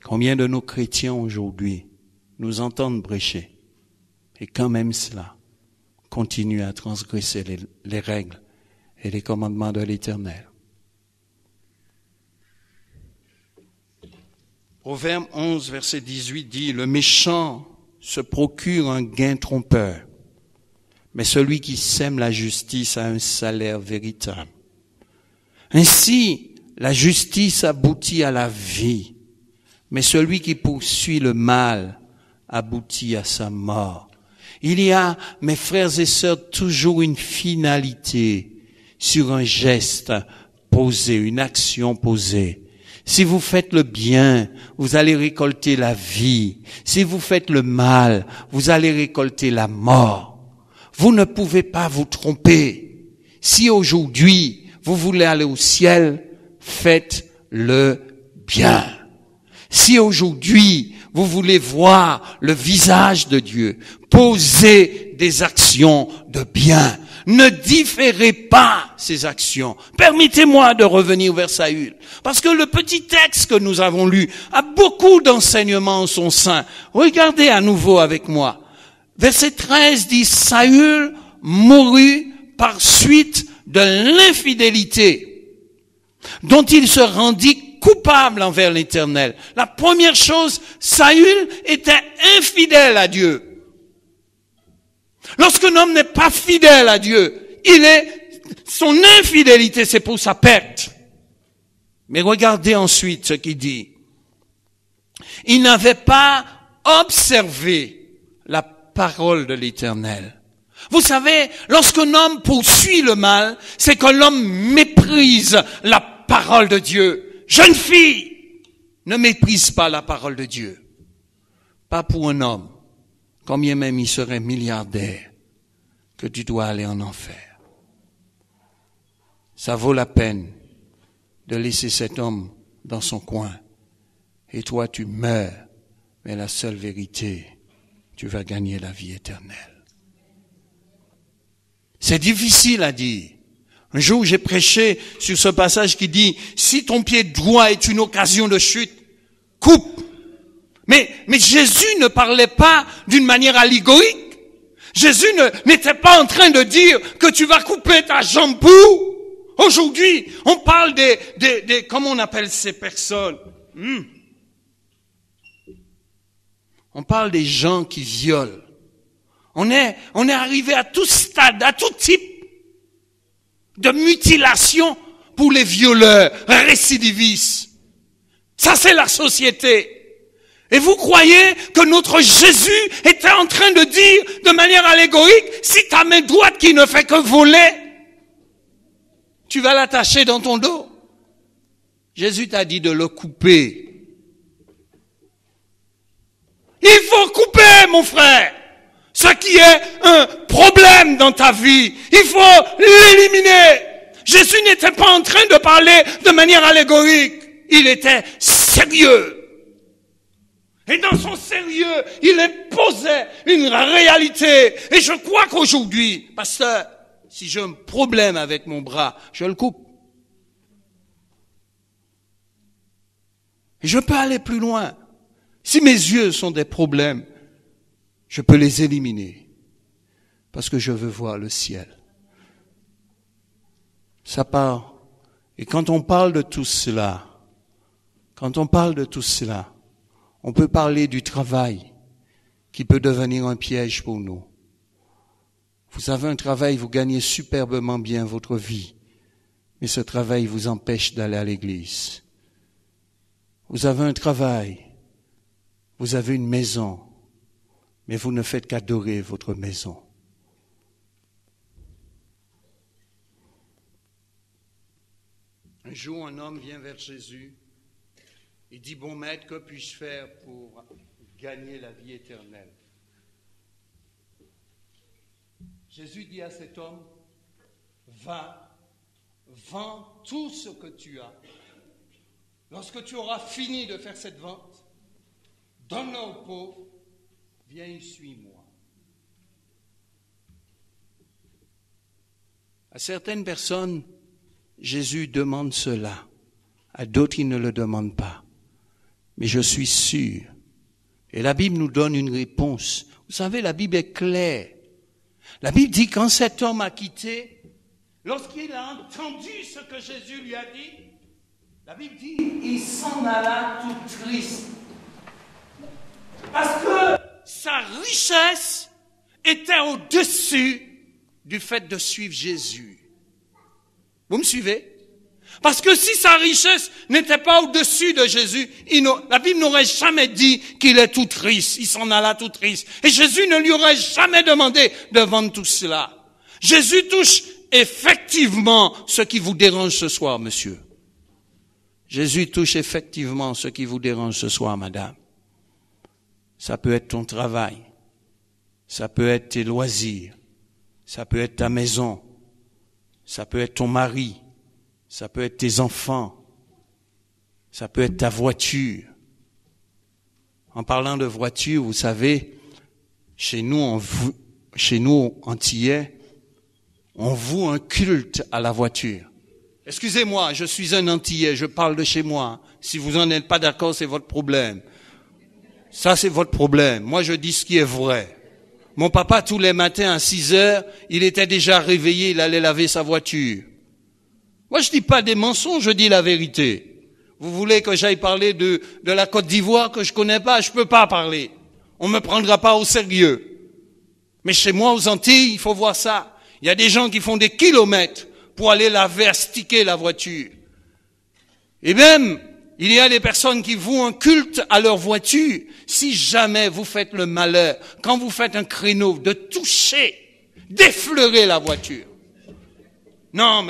Combien de nos chrétiens aujourd'hui nous entendent prêcher et quand même cela continue à transgresser les règles et les commandements de l'Éternel. Proverbe 11, verset 18 dit, « Le méchant se procure un gain trompeur, mais celui qui sème la justice a un salaire véritable. Ainsi, la justice aboutit à la vie, mais celui qui poursuit le mal aboutit à sa mort. » Il y a, mes frères et sœurs, toujours une finalité sur un geste posé, une action posée. Si vous faites le bien, vous allez récolter la vie. Si vous faites le mal, vous allez récolter la mort. Vous ne pouvez pas vous tromper. Si aujourd'hui, vous voulez aller au ciel, faites le bien. Si aujourd'hui, vous voulez voir le visage de Dieu, posez des actions de bien. Ne différez pas ces actions. Permettez-moi de revenir vers Saül. Parce que le petit texte que nous avons lu a beaucoup d'enseignements en son sein. Regardez à nouveau avec moi. Verset 13 dit, Saül mourut par suite de l'infidélité dont il se rendit coupable envers l'Éternel. La première chose, Saül était infidèle à Dieu. Lorsqu'un homme n'est pas fidèle à Dieu, son infidélité, c'est pour sa perte. Mais regardez ensuite ce qu'il dit. Il n'avait pas observé la parole de l'Éternel. Vous savez, lorsqu'un homme poursuit le mal, c'est que l'homme méprise la parole de Dieu. Jeune fille, ne méprise pas la parole de Dieu. Pas pour un homme, combien même il serait milliardaire, que tu dois aller en enfer. Ça vaut la peine de laisser cet homme dans son coin. Et toi, tu meurs, mais la seule vérité, tu vas gagner la vie éternelle. C'est difficile à dire. Un jour, j'ai prêché sur ce passage qui dit, si ton pied droit est une occasion de chute, coupe. Mais Jésus ne parlait pas d'une manière allégorique. Jésus n'était pas en train de dire que tu vas couper ta jambe pour. Aujourd'hui, on parle des comment on appelle ces personnes? On parle des gens qui violent. On est arrivé à tout stade, à tout type de mutilation pour les violeurs, récidivistes. Ça, c'est la société. Et vous croyez que notre Jésus était en train de dire de manière allégorique, si ta main droite qui ne fait que voler, tu vas l'attacher dans ton dos? Jésus t'a dit de le couper. Il faut couper, mon frère. Ce qui est un problème dans ta vie, il faut l'éliminer. Jésus n'était pas en train de parler de manière allégorique. Il était sérieux. Et dans son sérieux, il posait une réalité. Et je crois qu'aujourd'hui, pasteur, si j'ai un problème avec mon bras, je le coupe. Et je peux aller plus loin. Si mes yeux sont des problèmes, je peux les éliminer. Parce que je veux voir le ciel. Ça part. Et quand on parle de tout cela, on peut parler du travail qui peut devenir un piège pour nous. Vous avez un travail, vous gagnez superbement bien votre vie, mais ce travail vous empêche d'aller à l'église. Vous avez un travail, vous avez une maison, mais vous ne faites qu'adorer votre maison. Un jour, un homme vient vers Jésus. Il dit, bon maître, que puis-je faire pour gagner la vie éternelle? Jésus dit à cet homme, va, vends tout ce que tu as. Lorsque tu auras fini de faire cette vente, donne-le aux pauvres, viens et suis-moi. À certaines personnes, Jésus demande cela. À d'autres, il ne le demande pas. Mais je suis sûr. Et la Bible nous donne une réponse. Vous savez, la Bible est claire. La Bible dit quand cet homme a quitté, lorsqu'il a entendu ce que Jésus lui a dit, la Bible dit, il s'en alla tout triste. Parce que sa richesse était au-dessus du fait de suivre Jésus. Vous me suivez? Parce que si sa richesse n'était pas au-dessus de Jésus, la Bible n'aurait jamais dit qu'il est tout triste. Il s'en alla tout triste. Et Jésus ne lui aurait jamais demandé de vendre tout cela. Jésus touche effectivement ce qui vous dérange ce soir, monsieur. Jésus touche effectivement ce qui vous dérange ce soir, madame. Ça peut être ton travail. Ça peut être tes loisirs. Ça peut être ta maison. Ça peut être ton mari. Ça peut être tes enfants. Ça peut être ta voiture. En parlant de voiture, vous savez, chez nous Antillais, on voue un culte à la voiture. Excusez-moi, je suis un Antillais, je parle de chez moi. Si vous n'en êtes pas d'accord, c'est votre problème. Ça, c'est votre problème. Moi, je dis ce qui est vrai. Mon papa, tous les matins à 6 heures, il était déjà réveillé, il allait laver sa voiture. Moi, je dis pas des mensonges, je dis la vérité. Vous voulez que j'aille parler de la Côte d'Ivoire que je connais pas? Je peux pas parler. On me prendra pas au sérieux. Mais chez moi, aux Antilles, il faut voir ça. Il y a des gens qui font des kilomètres pour aller laver, astiquer la voiture. Et même, il y a des personnes qui vouent un culte à leur voiture. Si jamais vous faites le malheur, quand vous faites un créneau, de toucher, d'effleurer la voiture. Non.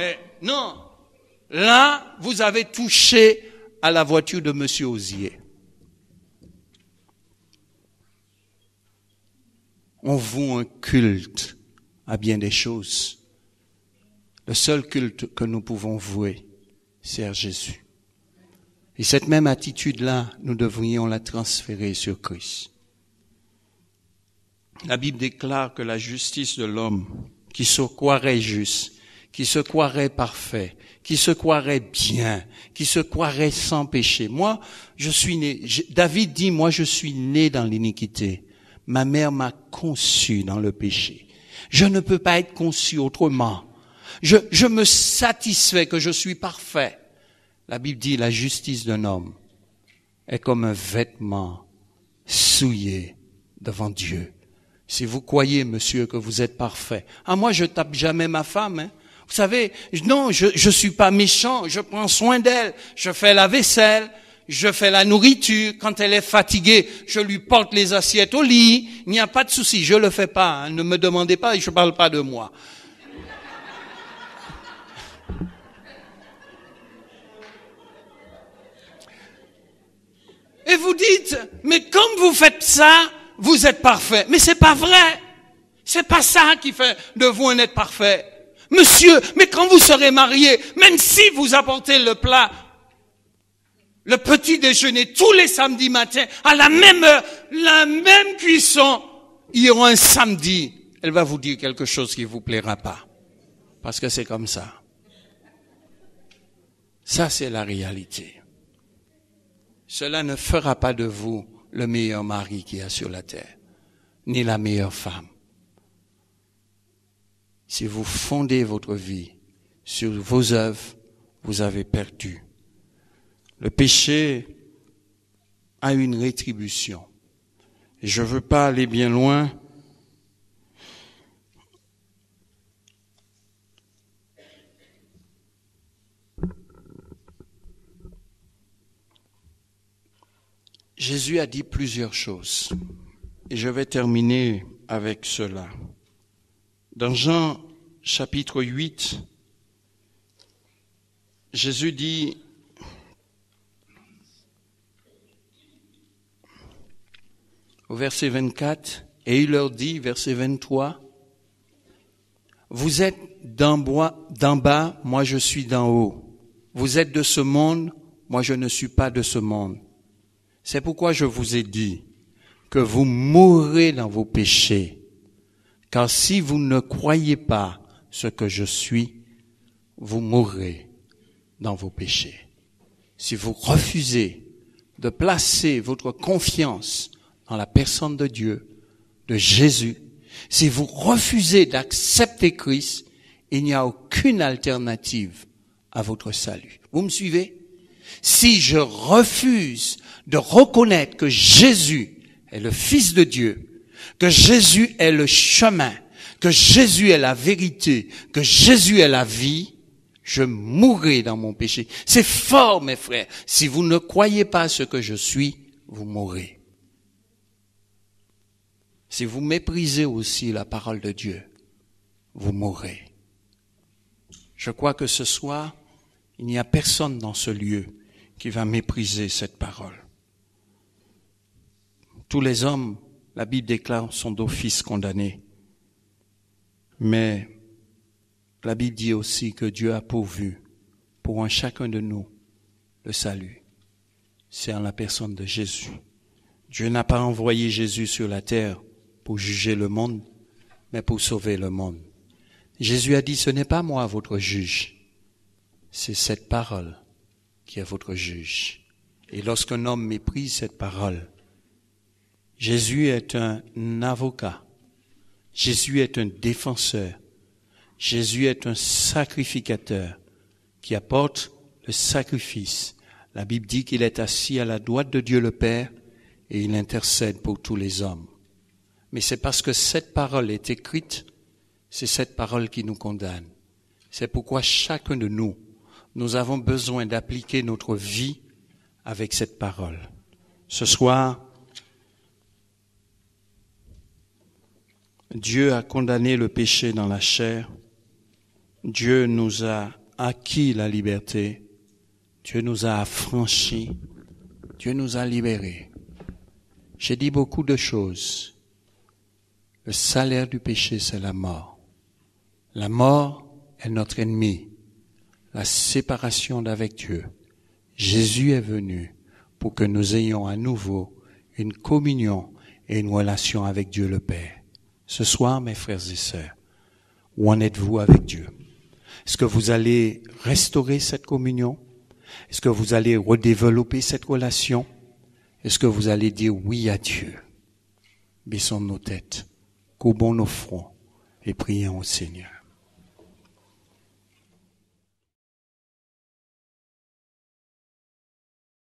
Là, vous avez touché à la voiture de Monsieur Osier. On voue un culte à bien des choses. Le seul culte que nous pouvons vouer, c'est à Jésus. Et cette même attitude-là, nous devrions la transférer sur Christ. La Bible déclare que la justice de l'homme, qui se croirait juste, qui se croirait parfait, qui se croirait bien, qui se croirait sans péché. Moi, je suis né, David dit, moi je suis né dans l'iniquité. Ma mère m'a conçu dans le péché. Je ne peux pas être conçu autrement. Je me satisfais que je suis parfait. La Bible dit, la justice d'un homme est comme un vêtement souillé devant Dieu. Si vous croyez, monsieur, que vous êtes parfait. Moi, je tape jamais ma femme, hein. Vous savez, non, je suis pas méchant, je prends soin d'elle, je fais la vaisselle, je fais la nourriture, quand elle est fatiguée, je lui porte les assiettes au lit, il n'y a pas de souci, je le fais pas, hein. Ne me demandez pas, je parle pas de moi. Et vous dites, mais comme vous faites ça, vous êtes parfait. Mais c'est pas vrai. C'est pas ça qui fait de vous un être parfait. Monsieur, mais quand vous serez marié, même si vous apportez le plat, le petit déjeuner, tous les samedis matins, à la même heure, la même cuisson, il y aura un samedi, elle va vous dire quelque chose qui vous plaira pas. Parce que c'est comme ça. Ça, c'est la réalité. Cela ne fera pas de vous le meilleur mari qu'il y a sur la terre, ni la meilleure femme. Si vous fondez votre vie sur vos œuvres, vous avez perdu. Le péché a une rétribution. Et je ne veux pas aller bien loin. Jésus a dit plusieurs choses. Et je vais terminer avec cela. Dans Jean chapitre 8, Jésus dit, au verset 24, et il leur dit, verset 23, vous êtes d'en bas, moi je suis d'en haut. Vous êtes de ce monde, moi je ne suis pas de ce monde. C'est pourquoi je vous ai dit que vous mourrez dans vos péchés. Car si vous ne croyez pas ce que je suis, vous mourrez dans vos péchés. Si vous refusez de placer votre confiance dans la personne de Dieu, de Jésus, si vous refusez d'accepter Christ, il n'y a aucune alternative à votre salut. Vous me suivez? Si je refuse de reconnaître que Jésus est le Fils de Dieu, que Jésus est le chemin, que Jésus est la vérité, que Jésus est la vie, je mourrai dans mon péché. C'est fort, mes frères. Si vous ne croyez pas à ce que je suis, vous mourrez. Si vous méprisez aussi la parole de Dieu, vous mourrez. Je crois que ce soir, il n'y a personne dans ce lieu qui va mépriser cette parole. Tous les hommes, la Bible déclare, sont d'office condamnés. Mais la Bible dit aussi que Dieu a pourvu pour un chacun de nous le salut. C'est en la personne de Jésus. Dieu n'a pas envoyé Jésus sur la terre pour juger le monde, mais pour sauver le monde. Jésus a dit, ce n'est pas moi votre juge, c'est cette parole qui est votre juge. Et lorsqu'un homme méprise cette parole, Jésus est un avocat, Jésus est un défenseur, Jésus est un sacrificateur qui apporte le sacrifice. La Bible dit qu'il est assis à la droite de Dieu le Père et il intercède pour tous les hommes. Mais c'est parce que cette parole est écrite, c'est cette parole qui nous condamne. C'est pourquoi chacun de nous, nous avons besoin d'appliquer notre vie avec cette parole. Ce soir, Dieu a condamné le péché dans la chair. Dieu nous a acquis la liberté. Dieu nous a affranchis. Dieu nous a libérés. J'ai dit beaucoup de choses. Le salaire du péché, c'est la mort. La mort est notre ennemi. La séparation d'avec Dieu. Jésus est venu pour que nous ayons à nouveau une communion et une relation avec Dieu le Père. Ce soir, mes frères et sœurs, où en êtes-vous avec Dieu? Est-ce que vous allez restaurer cette communion? Est-ce que vous allez redévelopper cette relation? Est-ce que vous allez dire oui à Dieu? Baissons nos têtes, courbons nos fronts et prions au Seigneur.